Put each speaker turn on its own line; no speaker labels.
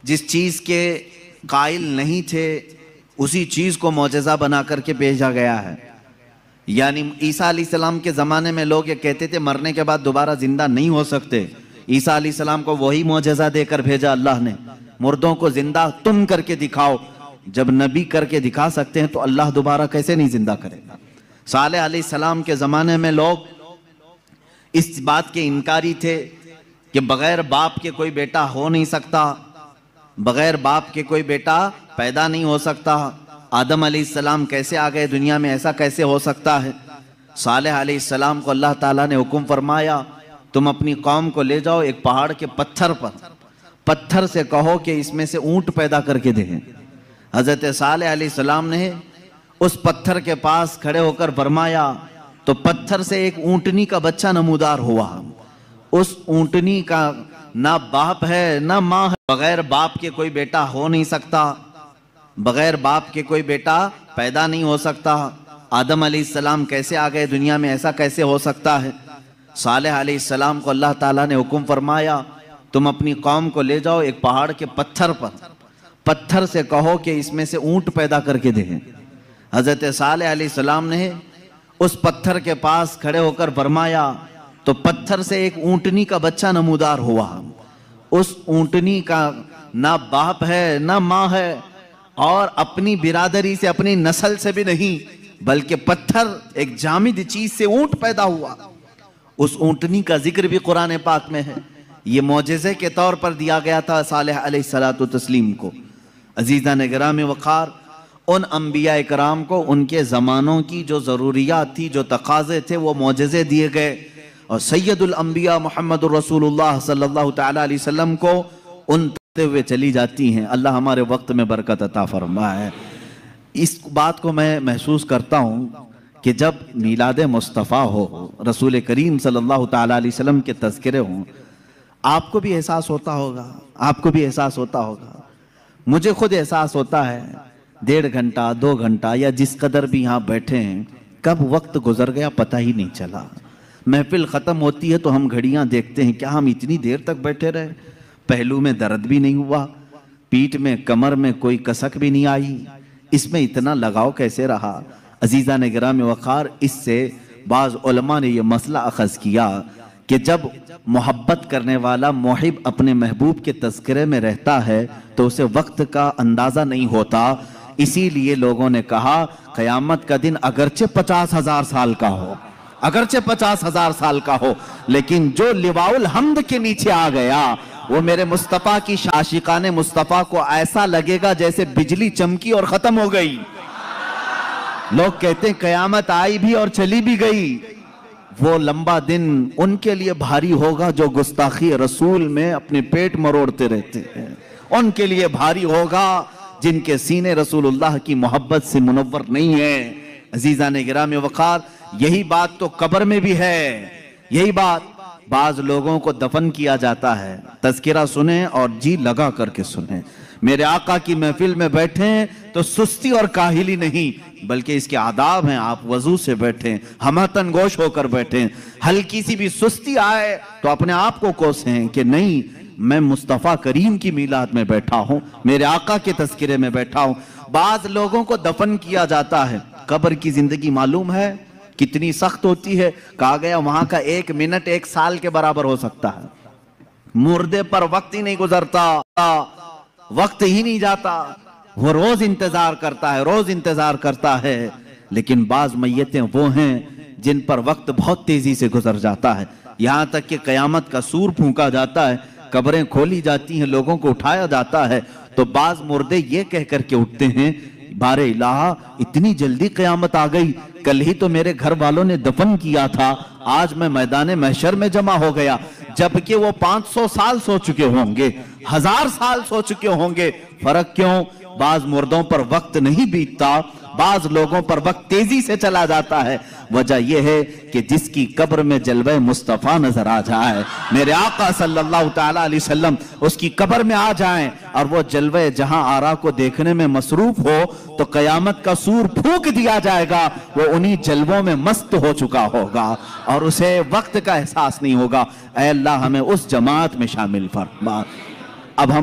جس چیز کے قائل نہیں تھے اسی چیز کو معجزہ بنا کر کے بھیجا گیا ہے۔ یعنی عیسیٰ علیہ السلام کے زمانے میں لوگ یہ کہتے تھے مرنے کے بعد دوبارہ زندہ نہیں ہو سکتے، عیسیٰ علیہ السلام کو وہی معجزہ دے کر بھیجا اللہ نے، مردوں کو زندہ تم کر کے دکھاؤ۔ جب نبی کر کے دکھا سکتے ہیں تو اللہ دوبارہ کیسے نہیں زندہ کرے گا؟ صالح علیہ السلام کے زمانے میں لوگ اس بات کے انکاری تھے کہ بغیر باپ کے کوئی بیٹا ہو نہیں سکتا، بغیر باپ کے کوئی بیٹا پیدا نہیں ہو سکتا، آدم علیہ السلام کیسے آ گئے دنیا میں، ایسا کیسے ہو سکتا ہے؟ صالح علیہ السلام کو اللہ تعالیٰ نے حکم فرمایا تم اپنی قوم کو لے جاؤ ایک پہاڑ کے پتھر پر، پتھر سے کہو کہ اس میں سے اونٹ پیدا کر کے دیں۔ حضرت صالح علیہ السلام نے اس پتھر کے پاس کھڑے ہو کر فرمایا تو پتھر سے ایک اونٹنی کا بچہ نمودار ہوا۔ اس اونٹنی کا نہ باپ ہے نہ ماں ہے، بغیر باپ کے کوئی بیٹا ہو نہیں سکتا، بغیر باپ کے کوئی بیٹا پیدا نہیں ہو سکتا، آدم علیہ السلام کیسے آ گئے دنیا میں، ایسا کیسے ہو سکتا ہے؟ صالح علیہ السلام کو اللہ تعالیٰ نے حکم فرمایا تم اپنی قوم کو لے جاؤ ایک پہاڑ کے پتھر پر، پتھر سے کہو کہ اس میں سے اونٹ پیدا کر کے دیں۔ حضرت صالح علیہ السلام نے اس پتھر کے پاس کھڑے ہو کر فرمایا تو پتھر سے ایک اونٹنی کا بچہ نمودار ہوا۔ اس اونٹنی کا نہ باپ ہے نہ ماں ہے اور اپنی برادری سے اپنی نسل سے بھی نہیں، بلکہ پتھر ایک جامد چیز سے اونٹ پیدا ہوا۔ اس اونٹنی کا ذکر بھی قرآن پاک میں ہے، یہ معجزے کے طور پر دیا گیا تھا صالح علیہ السلام کو۔ عزیزان گرامی وقار، ان انبیاء کرام کو ان کے زمانوں کی جو ضروریات تھی، جو تقاضے تھے، وہ معجزے دیے گئے، اور سید الانبیاء محمد الرسول اللہ صلی اللہ تعالیٰ علیہ وسلم کو ان تے ہوئے چلی جاتی ہیں۔ اللہ ہمارے وقت میں برکت عطا فرمائے۔ اس بات کو میں محسوس کرتا ہوں کہ جب میلاد مصطفیٰ ہو، رسول کریم صلی اللہ تعالیٰ علیہ وسلم کے تذکرے ہوں، آپ کو بھی احساس ہوتا ہوگا، آپ کو بھی احساس ہوتا ہوگا، مجھے خود احساس ہوتا ہے 1.5 گھنٹہ 2 گھنٹہ یا جس قدر بھی یہاں بیٹھے ہیں، کب وقت گزر گیا پتہ ہی نہیں چلا۔ محفل ختم ہوتی ہے تو ہم گھڑیاں دیکھتے ہیں، کیا ہم اتنی دیر تک بیٹھے رہے؟ پہلو میں درد بھی نہیں ہوا، پیٹھ میں کمر میں کوئی کسک بھی نہیں آئی، اس میں اتنا لگاؤ کیسے رہا؟ عزیزان گرامی وقار، اس سے بعض علماء نے یہ مسئلہ اخذ کیا کہ جب محبت کرنے والا محب اپنے محبوب کے تذکرے میں رہتا ہے تو اسے وقت کا اندازہ نہیں ہوتا، اسی لیے لوگوں نے کہا قیامت کا دن اگرچہ 50,000 سال کا ہو، اگرچہ 50,000 سال کا ہو، لیکن جو لواء الحمد کے نیچے آ گیا وہ میرے مصطفیٰ کی عاشقان مصطفیٰ کو ایسا لگے گا جیسے بجلی چمکی اور ختم ہو گئی۔ لوگ کہتے ہیں قیامت آئی بھی اور چلی بھی گئی، وہ لمبا دن ان کے لیے بھاری ہوگا جو گستاخی رسول میں اپنے پیٹ مروڑتے رہتے ہیں، ان کے لیے بھاری ہوگا جن کے سینے رسول اللہ کی محبت سے منور نہیں ہیں۔ عزیزان گرامی وقار، یہی بات تو قبر میں بھی ہے، یہی بات۔ بعض لوگوں کو دفن کیا جاتا ہے، تذکرہ سنیں اور جی لگا کر کے سنیں۔ میرے آقا کی محفل میں بیٹھیں تو سستی اور کاہلی نہیں، بلکہ اس کے آداب ہیں، آپ وضو سے بیٹھیں، ہمتن گوش ہو کر بیٹھیں۔ ہلکی سی بھی سستی آئے تو اپنے آپ کو کوسیں کہ نہیں، میں مصطفیٰ کریم کی میلاد میں بیٹھا ہوں، میرے آقا کے تذکرے میں بیٹھا ہوں۔ بعض لوگوں کو دفن کیا جاتا ہے، قبر کی زندگی معلوم ہے کتنی سخت ہوتی ہے، کہا گیا وہاں کا 1 منٹ 1 سال کے برابر ہو سکتا ہے۔ مردے پر وقت ہی نہیں گزرتا، وقت ہی نہیں جاتا، وہ روز انتظار کرتا ہے، روز انتظار کرتا ہے۔ لیکن بعض میتیں وہ ہیں جن پر وقت بہت تیزی سے گزر جاتا ہے، یہاں تک کہ قیامت کا سور پھونکا جاتا ہے، قبریں کھولی جاتی ہیں، لوگوں کو اٹھایا جاتا ہے تو بعض مردے یہ کہہ کر کے اٹھتے ہیں بار الہ اتنی جلدی قیامت آ گئی، کل ہی تو میرے گھر والوں نے دفن کیا تھا، آج میں میدان محشر میں جمع ہو گیا، جبکہ وہ 500 سال سو چکے ہوں گے، 1000 سال سو چکے ہوں گے۔ فرق کیوں؟ بعض مردوں پر وقت نہیں بیتتا، بعض لوگوں پر وقت تیزی سے چلا جاتا ہے۔ وجہ یہ ہے کہ جس کی قبر میں جلوہ مصطفیٰ نظر آ جائے، میرے آقا صلی اللہ تعالیٰ علیہ وسلم اس کی قبر میں آ جائیں اور وہ جلوہ جہاں آرا کو دیکھنے میں مصروف ہو تو قیامت کا سور پھونک دیا جائے گا، وہ انہی جلووں میں مست ہو چکا ہوگا اور اسے وقت کا احساس نہیں ہوگا۔ اے اللہ ہمیں اس جماعت میں شامل فرما۔ اب ہم